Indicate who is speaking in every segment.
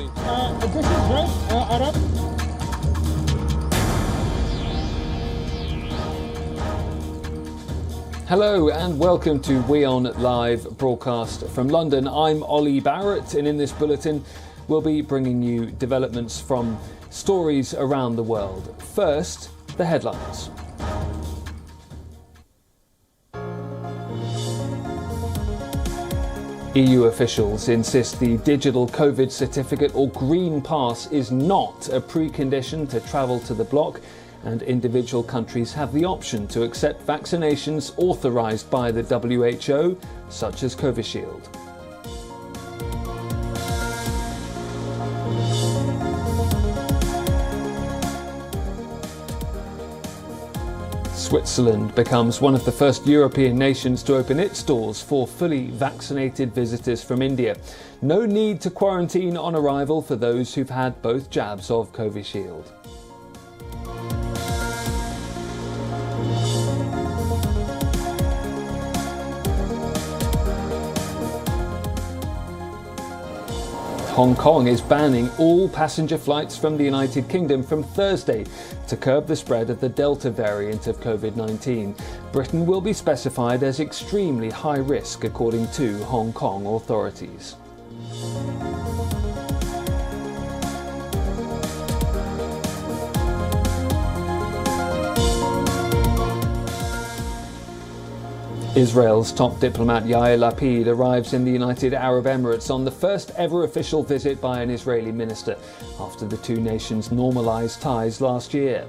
Speaker 1: This is right, Arab.
Speaker 2: Hello and welcome to WION Live Broadcast from London. I'm Ollie Barrett, and in this bulletin we'll be bringing you developments from stories around the world. First, the headlines. EU officials insist the digital COVID certificate or green pass is not a precondition to travel to the bloc, and individual countries have the option to accept vaccinations authorised by the WHO, such as Covishield. Switzerland becomes one of the first European nations to open its doors for fully vaccinated visitors from India. No need to quarantine on arrival for those who've had both jabs of Covishield. Hong Kong is banning all passenger flights from the United Kingdom from Thursday to curb the spread of the Delta variant of COVID-19. Britain will be specified as extremely high risk, according to Hong Kong authorities. Israel's top diplomat Yair Lapid arrives in the United Arab Emirates on the first ever official visit by an Israeli minister after the two nations normalised ties last year.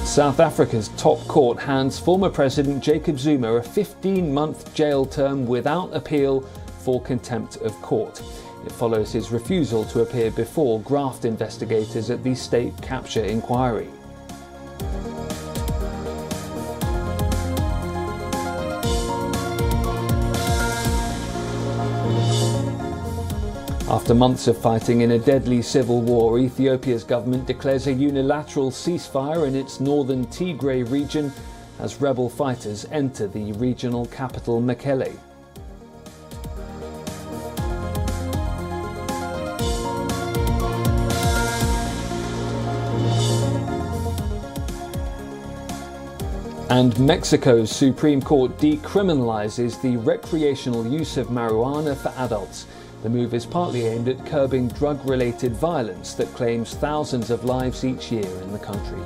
Speaker 2: South Africa's top court hands former President Jacob Zuma a 15-month jail term without appeal for contempt of court. It follows his refusal to appear before graft investigators at the state capture inquiry. After months of fighting in a deadly civil war, Ethiopia's government declares a unilateral ceasefire in its northern Tigray region as rebel fighters enter the regional capital Mekelle. And Mexico's Supreme Court decriminalizes the recreational use of marijuana for adults. The move is partly aimed at curbing drug-related violence that claims thousands of lives each year in the country.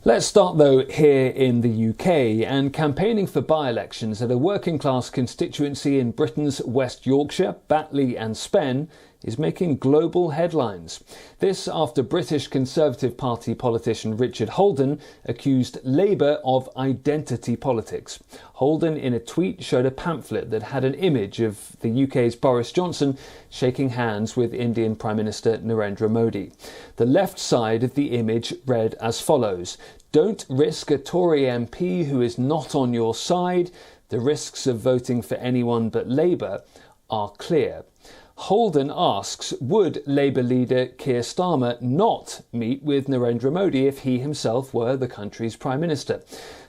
Speaker 2: Let's start though here in the UK, and campaigning for by-elections at a working class constituency in Britain's West Yorkshire, Batley and Spen is making global headlines. This after British Conservative Party politician Richard Holden accused Labour of identity politics. Holden in a tweet showed a pamphlet that had an image of the UK's Boris Johnson shaking hands with Indian Prime Minister Narendra Modi. The left side of the image read as follows: "Don't risk a Tory MP who is not on your side. The risks of voting for anyone but Labour are clear." Holden asks, would Labour leader Keir Starmer not meet with Narendra Modi if he himself were the country's Prime Minister?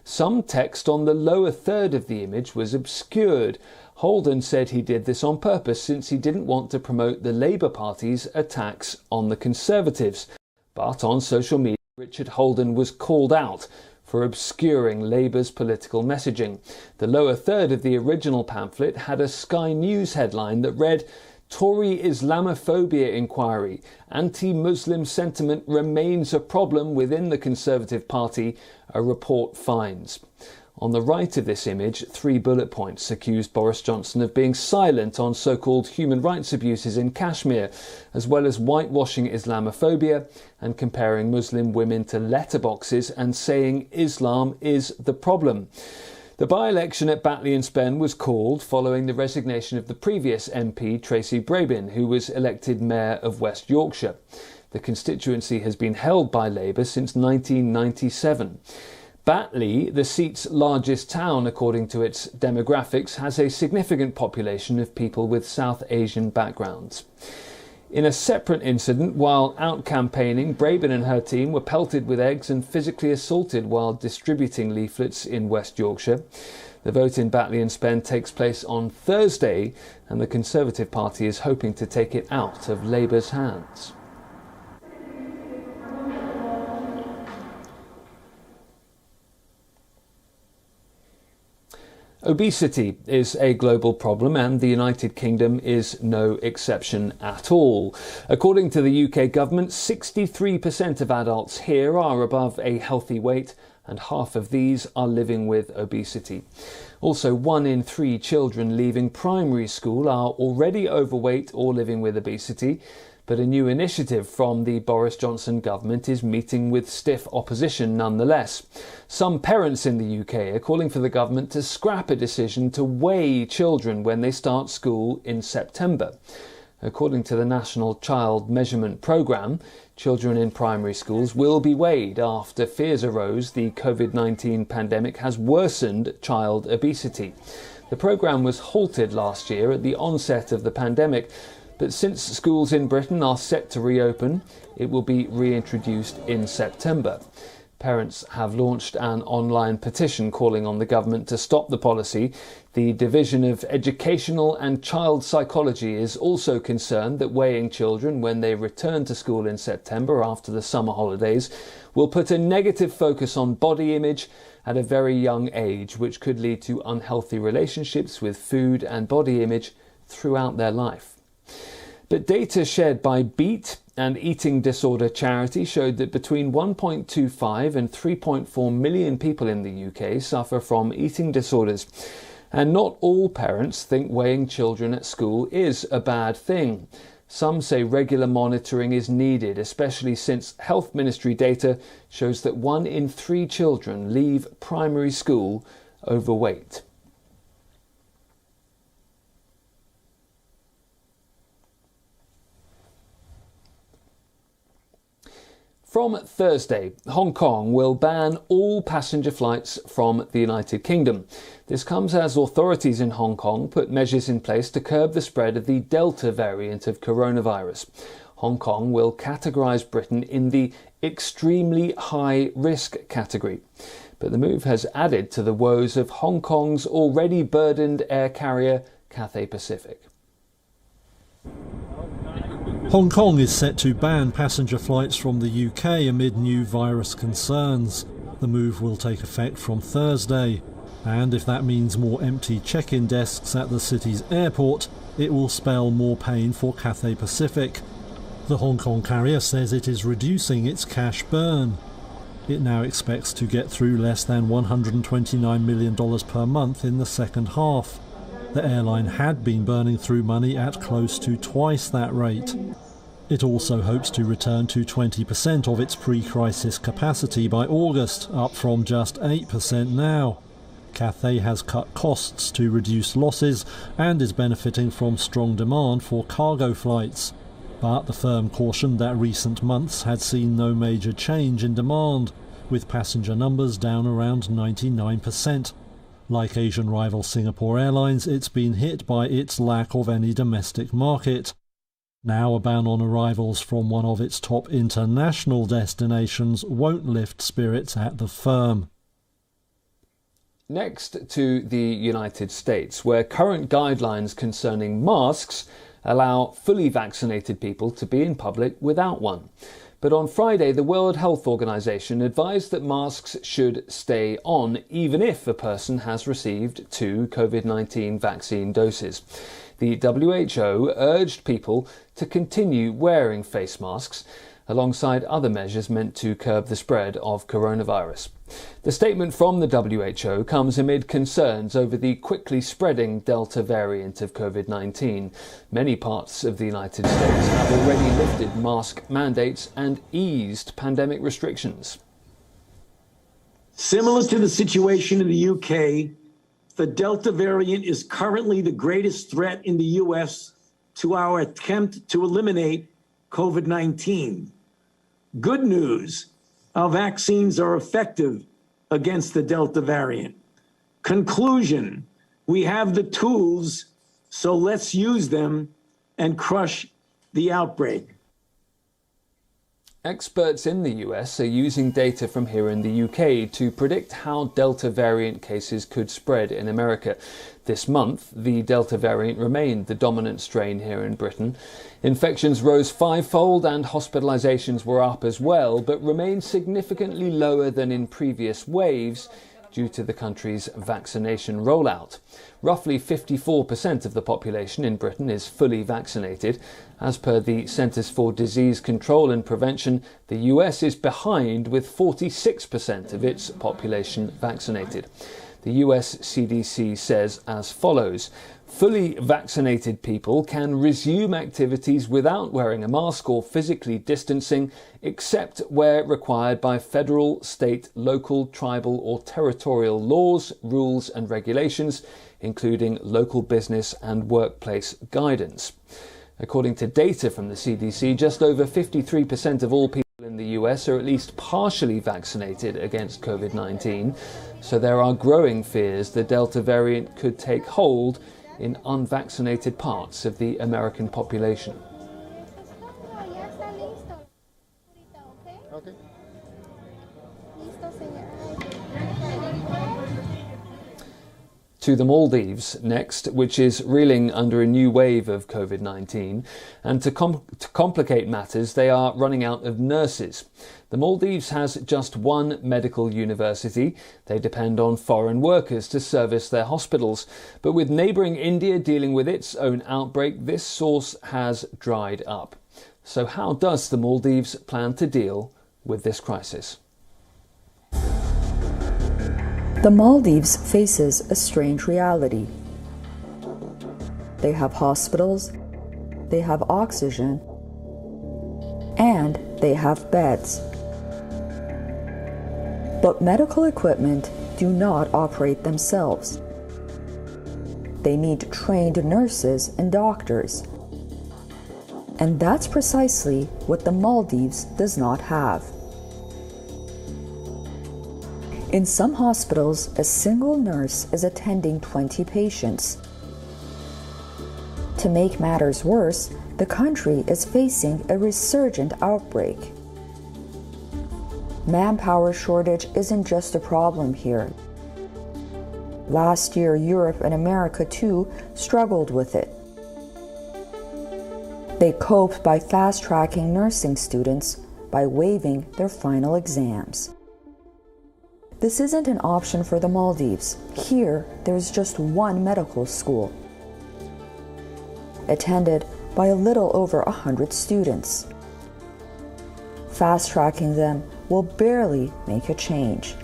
Speaker 2: Some text on the lower third of the image was obscured. Holden said he did this on purpose since he didn't want to promote the Labour Party's attacks on the Conservatives. But on social media, Richard Holden was called out for obscuring Labour's political messaging. The lower third of the original pamphlet had a Sky News headline that read, "Tory Islamophobia inquiry. Anti-Muslim sentiment remains a problem within the Conservative Party, a report finds." On the right of this image, 3 bullet points accused Boris Johnson of being silent on so-called human rights abuses in Kashmir, as well as whitewashing Islamophobia and comparing Muslim women to letterboxes and saying Islam is the problem. The by-election at Batley and Spen was called following the resignation of the previous MP Tracy Brabin, who was elected Mayor of West Yorkshire. The constituency has been held by Labour since 1997. Batley, the seat's largest town according to its demographics, has a significant population of people with South Asian backgrounds. In a separate incident, while out campaigning, Braben and her team were pelted with eggs and physically assaulted while distributing leaflets in West Yorkshire. The vote in Batley and Spen takes place on Thursday, and the Conservative Party is hoping to take it out of Labour's hands. Obesity is a global problem, and the United Kingdom is no exception at all. According to the UK government, 63% of adults here are above a healthy weight, and half of these are living with obesity. Also, 1 in 3 children leaving primary school are already overweight or living with obesity. But a new initiative from the Boris Johnson government is meeting with stiff opposition nonetheless. Some parents in the UK are calling for the government to scrap a decision to weigh children when they start school in September. According to the National Child Measurement Programme, children in primary schools will be weighed after fears arose the COVID-19 pandemic has worsened child obesity. The programme was halted last year at the onset of the pandemic, but since schools in Britain are set to reopen, it will be reintroduced in September. Parents have launched an online petition calling on the government to stop the policy. The Division of Educational and Child Psychology is also concerned that weighing children when they return to school in September after the summer holidays will put a negative focus on body image at a very young age, which could lead to unhealthy relationships with food and body image throughout their life. But data shared by Beat, an eating disorder charity, showed that between 1.25 and 3.4 million people in the UK suffer from eating disorders. And not all parents think weighing children at school is a bad thing. Some say regular monitoring is needed, especially since Health Ministry data shows that 1 in 3 children leave primary school overweight. From Thursday, Hong Kong will ban all passenger flights from the United Kingdom. This comes as authorities in Hong Kong put measures in place to curb the spread of the Delta variant of coronavirus. Hong Kong will categorise Britain in the extremely high risk category. But the move has added to the woes of Hong Kong's already burdened air carrier Cathay Pacific.
Speaker 3: Hong Kong is set to ban passenger flights from the UK amid new virus concerns. The move will take effect from Thursday, and if that means more empty check-in desks at the city's airport, it will spell more pain for Cathay Pacific. The Hong Kong carrier says it is reducing its cash burn. It now expects to get through less than $129 million per month in the second half. The airline had been burning through money at close to twice that rate. It also hopes to return to 20% of its pre-crisis capacity by August, up from just 8% now. Cathay has cut costs to reduce losses and is benefiting from strong demand for cargo flights. But the firm cautioned that recent months had seen no major change in demand, with passenger numbers down around 99%. Like Asian rival Singapore Airlines, it's been hit by its lack of any domestic market. Now a ban on arrivals from one of its top international destinations won't lift spirits at the firm.
Speaker 2: Next to the United States, where current guidelines concerning masks allow fully vaccinated people to be in public without one. But on Friday, the World Health Organization advised that masks should stay on even if a person has received 2 COVID-19 vaccine doses. The WHO urged people to continue wearing face masks, alongside other measures meant to curb the spread of coronavirus. The statement from the WHO comes amid concerns over the quickly spreading Delta variant of COVID-19. Many parts of the United States have already lifted mask mandates and eased pandemic restrictions.
Speaker 4: Similar to the situation in the UK, the Delta variant is currently the greatest threat in the US to our attempt to eliminate COVID-19. Good news, our vaccines are effective against the Delta variant. Conclusion, we have the tools, so let's use them and crush the outbreak.
Speaker 2: Experts in the US are using data from here in the UK to predict how Delta variant cases could spread in America. This month, the Delta variant remained the dominant strain here in Britain. Infections rose fivefold and hospitalizations were up as well, but remained significantly lower than in previous waves due to the country's vaccination rollout. Roughly 54% of the population in Britain is fully vaccinated. As per the Centers for Disease Control and Prevention, the US is behind with 46% of its population vaccinated. The US CDC says as follows: fully vaccinated people can resume activities without wearing a mask or physically distancing, except where required by federal, state, local, tribal or territorial laws, rules and regulations, including local business and workplace guidance. According to data from the CDC, just over 53% of all people in the US are at least partially vaccinated against COVID-19, so there are growing fears the Delta variant could take hold in unvaccinated parts of the American population.
Speaker 1: Okay.
Speaker 2: To the Maldives next, which is reeling under a new wave of COVID-19. And to complicate matters, they are running out of nurses. The Maldives has just one medical university. They depend on foreign workers to service their hospitals. But with neighbouring India dealing with its own outbreak, this source has dried up. So how does the Maldives plan to deal with this crisis?
Speaker 5: The Maldives faces a strange reality. They have hospitals, they have oxygen, and they have beds. But medical equipment do not operate themselves. They need trained nurses and doctors. And that's precisely what the Maldives does not have. In some hospitals, a single nurse is attending 20 patients. To make matters worse, the country is facing a resurgent outbreak. Manpower shortage isn't just a problem here. Last year, Europe and America too struggled with it. They coped by fast-tracking nursing students by waiving their final exams. This isn't an option for the Maldives. Here, there's just one medical school, attended by a little over 100 students. Fast-tracking them will barely make a change.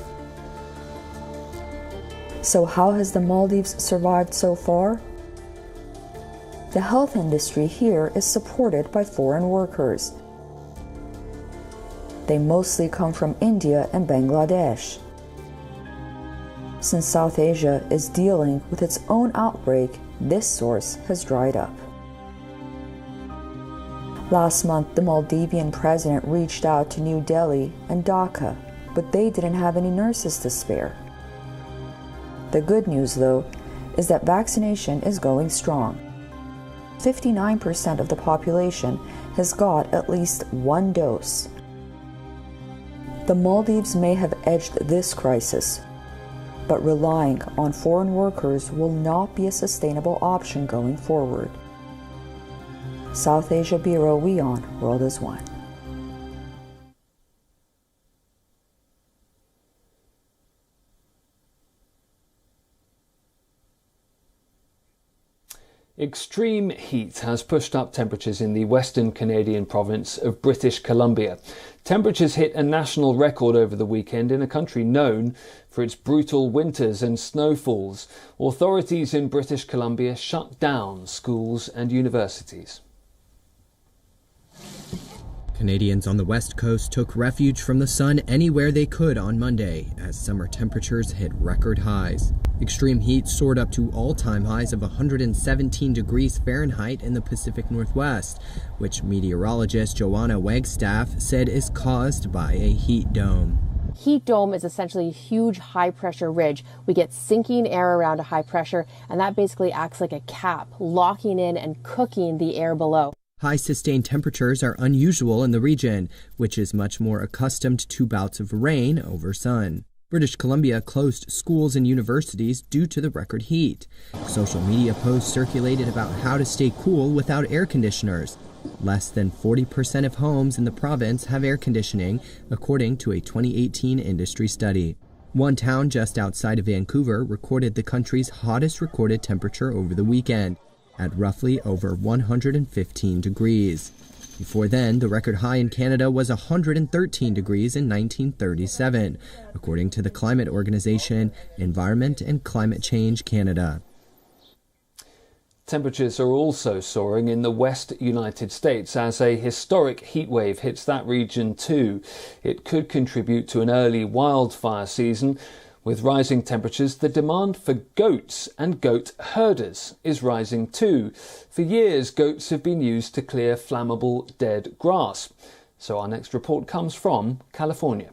Speaker 5: So how has the Maldives survived so far? The health industry here is supported by foreign workers. They mostly come from India and Bangladesh. Since South Asia is dealing with its own outbreak, this source has dried up. Last month, the Maldivian president reached out to New Delhi and Dhaka, but they didn't have any nurses to spare. The good news, though, is that vaccination is going strong. 59% of the population has got at least one dose. The Maldives may have edged this crisis, but relying on foreign workers will not be a sustainable option going forward. South Asia Bureau, WION World is One.
Speaker 2: Extreme heat has pushed up temperatures in the western Canadian province of British Columbia. Temperatures hit a national record over the weekend in a country known for its brutal winters and snowfalls. Authorities in British Columbia shut down schools and universities.
Speaker 6: Canadians on the West Coast took refuge from the sun anywhere they could on Monday as summer temperatures hit record highs. Extreme heat soared up to all-time highs of 117 degrees Fahrenheit in the Pacific Northwest, which meteorologist Joanna Wagstaff said is caused by a heat dome.
Speaker 7: Heat dome is essentially a huge high-pressure ridge. We get sinking air around a high pressure, and that basically acts like a cap, locking in and cooking the air below.
Speaker 6: High sustained temperatures are unusual in the region, which is much more accustomed to bouts of rain over sun. British Columbia closed schools and universities due to the record heat. Social media posts circulated about how to stay cool without air conditioners. Less than 40% of homes in the province have air conditioning, according to a 2018 industry study. One town just outside of Vancouver recorded the country's hottest recorded temperature over the weekend, at roughly over 115 degrees. Before then, the record high in Canada was 113 degrees in 1937, according to the climate organization Environment and Climate Change Canada.
Speaker 2: Temperatures are also soaring in the West United States as a historic heatwave hits that region too. It could contribute to an early wildfire season. With rising temperatures, the demand for goats and goat herders is rising too. For years, goats have been used to clear flammable dead grass. So our next report comes from California.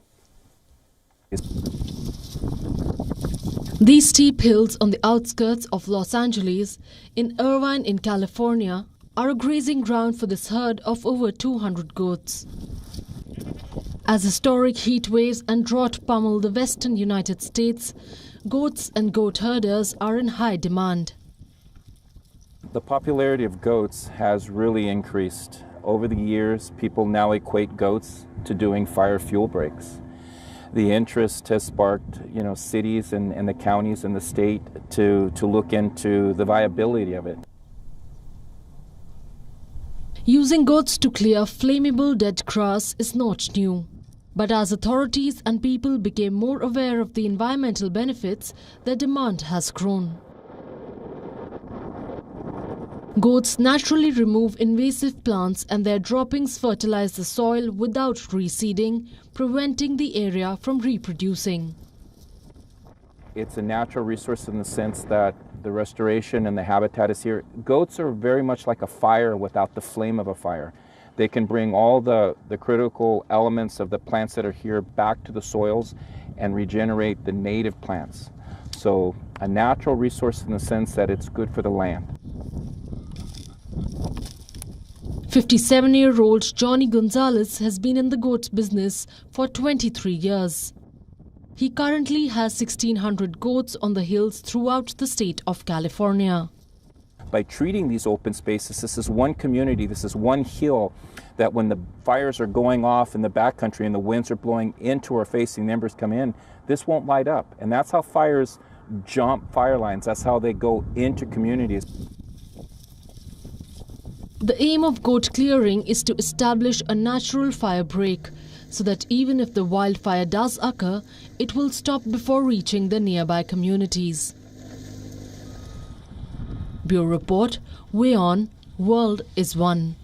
Speaker 8: These steep hills on the outskirts of Los Angeles, in Irvine in California, are a grazing ground for this herd of over 200 goats. As historic heat waves and drought pummel the western United States, goats and goat herders are in high demand.
Speaker 9: The popularity of goats has really increased. Over the years, people now equate goats to doing fire fuel breaks. The interest has sparked, cities and the counties and the state to look into the viability of it.
Speaker 8: Using goats to clear flammable dead grass is not new. But as authorities and people became more aware of the environmental benefits, their demand has grown. Goats naturally remove invasive plants and their droppings fertilize the soil without reseeding, preventing the area from reproducing.
Speaker 9: It's a natural resource in the sense that the restoration and the habitat is here. Goats are very much like a fire without the flame of a fire. They can bring all the critical elements of the plants that are here back to the soils and regenerate the native plants. So a natural resource in the sense that it's good for the land.
Speaker 8: 57-year-old Johnny Gonzalez has been in the goat business for 23 years. He currently has 1,600 goats on the hills throughout the state of California.
Speaker 9: By treating these open spaces, this is one community, this is one hill that when the fires are going off in the backcountry and the winds are blowing into or facing, the embers come in, this won't light up. And that's how fires jump fire lines. That's how they go into communities.
Speaker 8: The aim of goat clearing is to establish a natural fire break so that even if the wildfire does occur, it will stop before reaching the nearby communities. Bureau Report, WION World is One.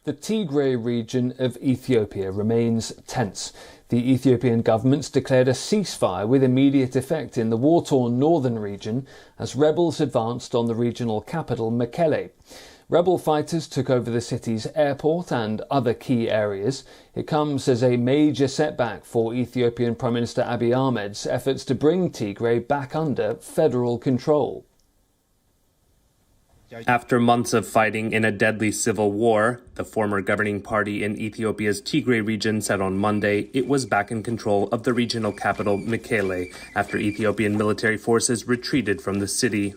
Speaker 2: The Tigray region of Ethiopia remains tense. The Ethiopian government's declared a ceasefire with immediate effect in the war-torn northern region as rebels advanced on the regional capital Mekelle. Rebel fighters took over the city's airport and other key areas. It comes as a major setback for Ethiopian Prime Minister Abiy Ahmed's efforts to bring Tigray back under federal control.
Speaker 10: After months of fighting in a deadly civil war, the former governing party in Ethiopia's Tigray region said on Monday it was back in control of the regional capital Mekelle after Ethiopian military forces retreated from the city.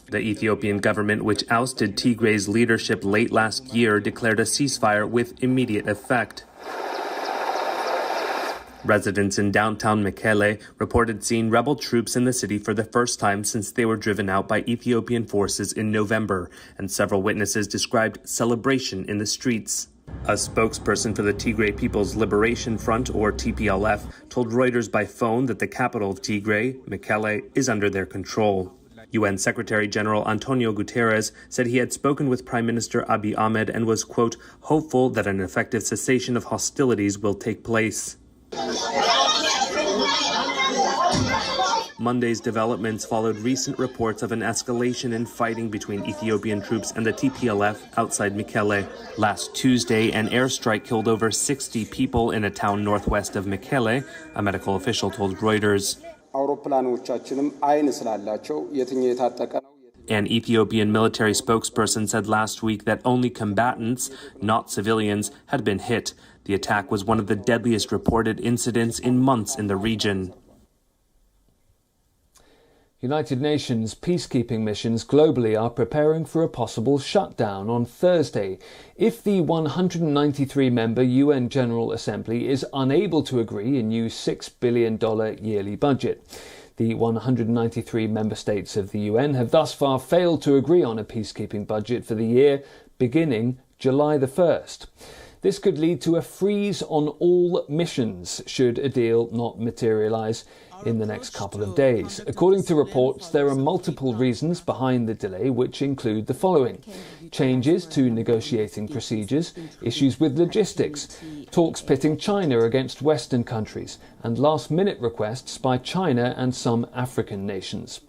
Speaker 10: The Ethiopian government, which ousted Tigray's leadership late last year, declared a ceasefire with immediate effect. Residents in downtown Mekelle reported seeing rebel troops in the city for the first time since they were driven out by Ethiopian forces in November, and several witnesses described celebration in the streets. A spokesperson for the Tigray People's Liberation Front, or TPLF, told Reuters by phone that the capital of Tigray, Mekelle, is under their control. UN Secretary General Antonio Guterres said he had spoken with Prime Minister Abiy Ahmed and was, quote, hopeful that an effective cessation of hostilities will take place. Monday's developments followed recent reports of an escalation in fighting between Ethiopian troops and the TPLF outside Mekelle. Last Tuesday, an airstrike killed over 60 people in a town northwest of Mekelle, a medical official told Reuters. An Ethiopian military spokesperson said last week that only combatants, not civilians, had been hit. The attack was one of the deadliest reported incidents in months in the region.
Speaker 2: United Nations peacekeeping missions globally are preparing for a possible shutdown on Thursday if the 193-member UN General Assembly is unable to agree a new $6 billion yearly budget. The 193 member states of the UN have thus far failed to agree on a peacekeeping budget for the year beginning July the 1st. This could lead to a freeze on all missions should a deal not materialise in the next couple of days. According to reports, there are multiple reasons behind the delay, which include the following: changes to negotiating procedures, issues with logistics, talks pitting China against Western countries, and last-minute requests by China and some African nations.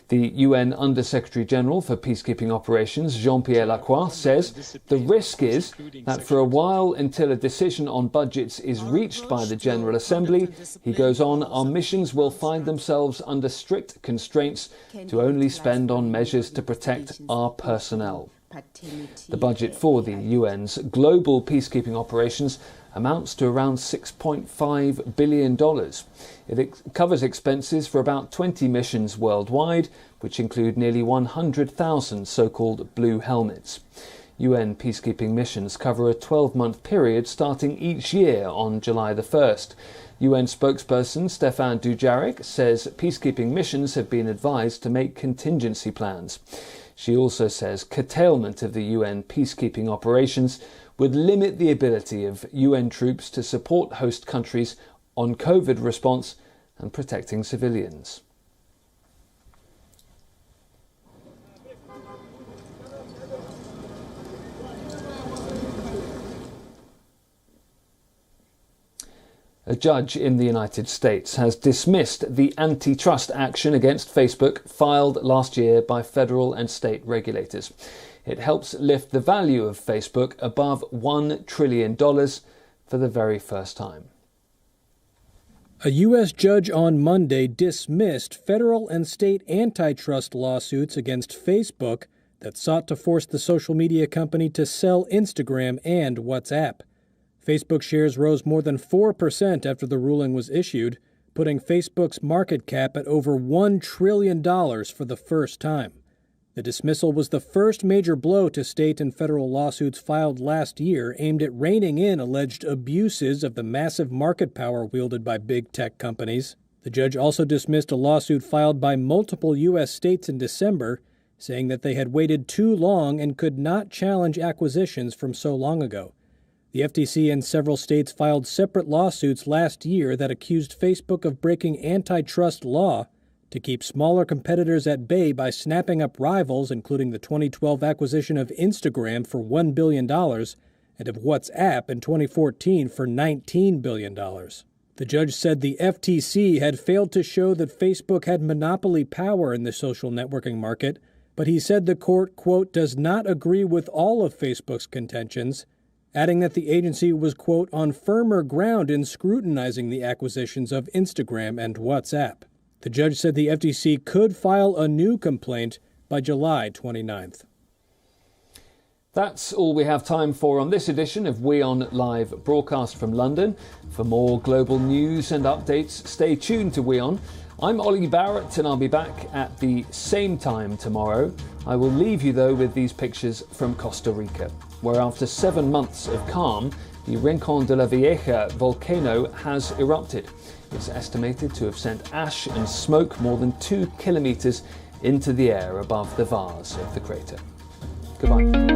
Speaker 2: The UN Under-Secretary-General for Peacekeeping Operations, Jean-Pierre Lacroix, says the risk is that for a while, until a decision on budgets is reached by the General Assembly, he goes on, our missions will find themselves under strict constraints to only spend on measures to protect our personnel. The budget for the UN's global peacekeeping operations amounts to around $6.5 billion. It covers expenses for about 20 missions worldwide, which include nearly 100,000 so-called blue helmets. UN peacekeeping missions cover a 12-month period starting each year on July the 1st. UN spokesperson Stefan Dujarric says peacekeeping missions have been advised to make contingency plans. She also says curtailment of the UN peacekeeping operations would limit the ability of UN troops to support host countries on COVID response and protecting civilians. A judge in the United States has dismissed the antitrust action against Facebook filed last year by federal and state regulators. It helps lift the value of Facebook above $1 trillion for the very first time.
Speaker 11: A U.S. judge on Monday dismissed federal and state antitrust lawsuits against Facebook that sought to force the social media company to sell Instagram and WhatsApp. Facebook shares rose more than 4% after the ruling was issued, putting Facebook's market cap at over $1 trillion for the first time. The dismissal was the first major blow to state and federal lawsuits filed last year aimed at reining in alleged abuses of the massive market power wielded by big tech companies. The judge also dismissed a lawsuit filed by multiple U.S. states in December, saying that they had waited too long and could not challenge acquisitions from so long ago. The FTC and several states filed separate lawsuits last year that accused Facebook of breaking antitrust law to keep smaller competitors at bay by snapping up rivals, including the 2012 acquisition of Instagram for $1 billion and of WhatsApp in 2014 for $19 billion. The judge said the FTC had failed to show that Facebook had monopoly power in the social networking market, but he said the court, quote, does not agree with all of Facebook's contentions, adding that the agency was, quote, on firmer ground in scrutinizing the acquisitions of Instagram and WhatsApp. The judge said the FTC could file a new complaint by July 29th.
Speaker 2: That's all we have time for on this edition of WION Live Broadcast from London. For more global news and updates, stay tuned to WION. I'm Ollie Barrett and I'll be back at the same time tomorrow. I will leave you though with these pictures from Costa Rica, where after 7 months of calm, the Rincón de la Vieja volcano has erupted. It's estimated to have sent ash and smoke more than 2 kilometers into the air above the vase of the crater. Goodbye.